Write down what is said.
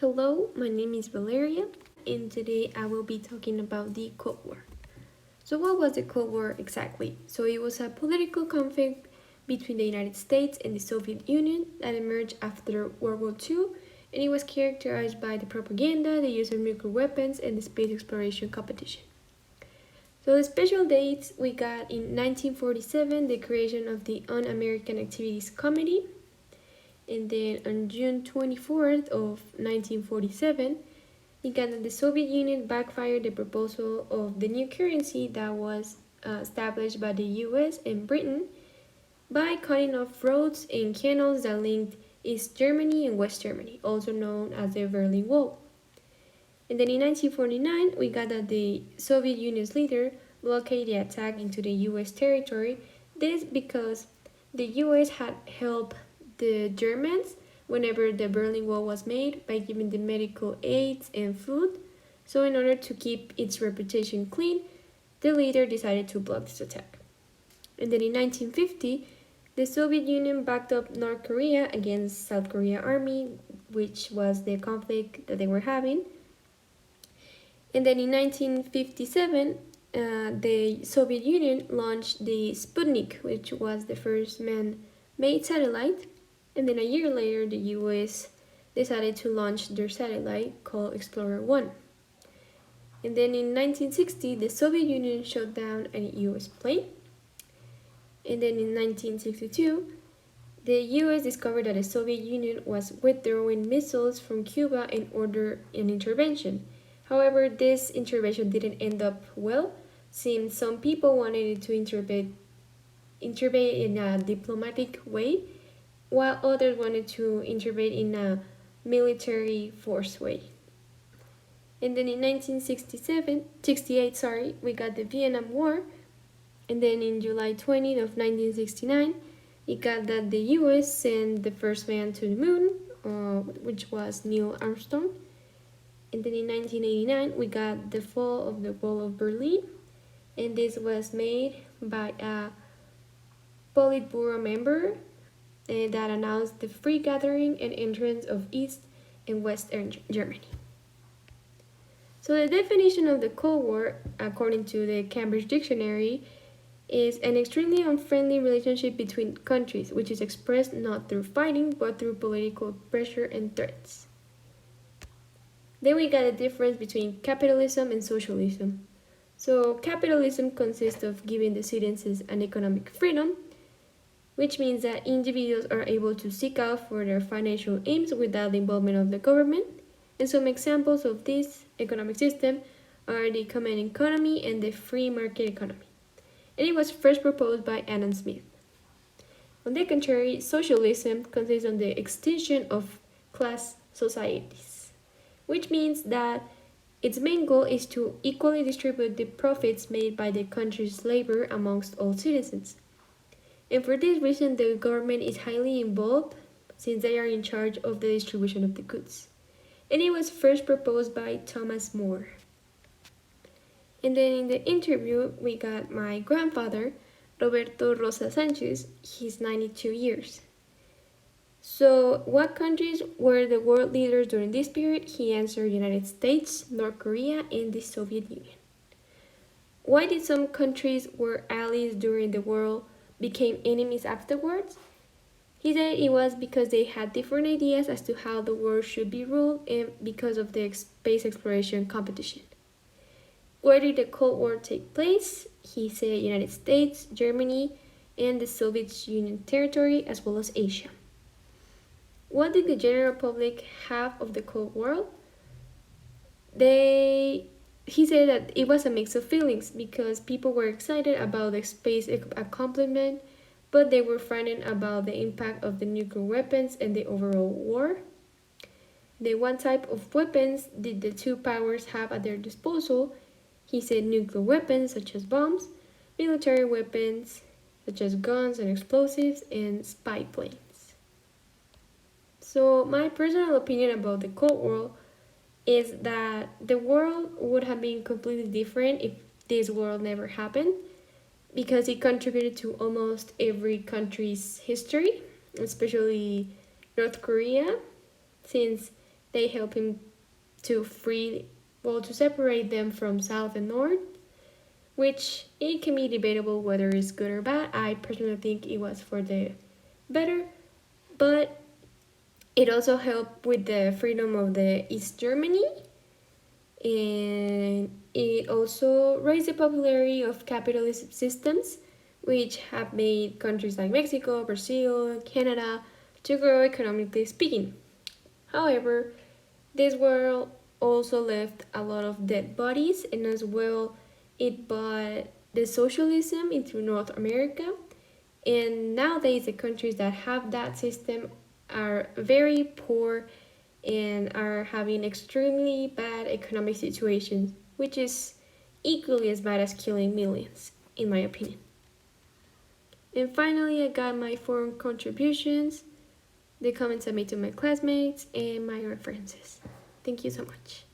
Hello, my name is Valeria, and today I will be talking about the Cold War. So, what was the Cold War exactly? So, it was a political conflict between the United States and the Soviet Union that emerged after World War II, and it was characterized by the propaganda, the use of nuclear weapons, and the space exploration competition. So, the special dates we got in 1947 the creation of the Un American Activities Committee, and then on June 24th of 1947, it got that the Soviet Union backfired the proposal of the new currency that was established by the US and Britain by cutting off roads and canals that linked East Germany and West Germany, also known as the Berlin Wall. And then in 1949, we got that the Soviet Union's leader blockaded the attack into the US territory. This because the US had helped the Germans whenever the Berlin Wall was made by giving them medical aids and food. So, in order to keep its reputation clean, the leader decided to block this attack. And then in 1950, the Soviet Union backed up North Korea against South Korea army, which was the conflict that they were having. And then in 1957, the Soviet Union launched the Sputnik, which was the first man-made satellite. And then a year later, the US decided to launch their satellite called Explorer 1. And then in 1960, the Soviet Union shot down a US plane. And then in 1962, the US discovered that the Soviet Union was withdrawing missiles from Cuba and ordered an intervention. However, this intervention didn't end up well, since some people wanted to intervene in a diplomatic way, while others wanted to intervene in a military force way. And then in 1968, we got the Vietnam War, and then in July 20th of 1969, it got that the US sent the first man to the moon, which was Neil Armstrong. And then in 1989, we got the fall of the Wall of Berlin, and this was made by a Politburo member that announced the free gathering and entrance of East and West Germany. So the definition of the Cold War, according to the Cambridge Dictionary, is an extremely unfriendly relationship between countries, which is expressed not through fighting, but through political pressure and threats. Then we got a difference between capitalism and socialism. So capitalism consists of giving the citizens an economic freedom, which means that individuals are able to seek out for their financial aims without the involvement of the government. And some examples of this economic system are the common economy and the free market economy. And it was first proposed by Adam Smith. On the contrary, socialism consists of the extinction of class societies, which means that its main goal is to equally distribute the profits made by the country's labor amongst all citizens. And for this reason, the government is highly involved since they are in charge of the distribution of the goods. And it was first proposed by Thomas More. And then in the interview, we got my grandfather, Roberto Rosa Sanchez. He's 92 years. So, what countries were the world leaders during this period? He answered United States, North Korea, and the Soviet Union. Why did some countries were allies during the war became enemies afterwards? He said it was because they had different ideas as to how the world should be ruled and because of the space exploration competition. Where did the Cold War take place? He said United States, Germany, and the Soviet Union territory, as well as Asia. What did the general public have of the Cold War? He said that it was a mix of feelings because people were excited about the space accomplishment, but they were frightened about the impact of the nuclear weapons and the overall war. Then what type of weapons did the two powers have at their disposal? He said nuclear weapons such as bombs, military weapons such as guns and explosives, and spy planes. So my personal opinion about the Cold War is that the world would have been completely different if this world never happened, because it contributed to almost every country's history, especially North Korea, since They help him to to separate them from South and North, which it can be debatable whether it's good or bad. I personally think it was for the better, but it also helped with the freedom of the East Germany, and it also raised the popularity of capitalist systems, which have made countries like Mexico, Brazil, Canada to grow economically speaking. However, this war also left a lot of dead bodies, and as well, it brought the socialism into North America. And nowadays, the countries that have that system are very poor and are having extremely bad economic situations, which is equally as bad as killing millions, in my opinion. And finally, I got my foreign contributions, the comments I made to my classmates, and my references. Thank you so much.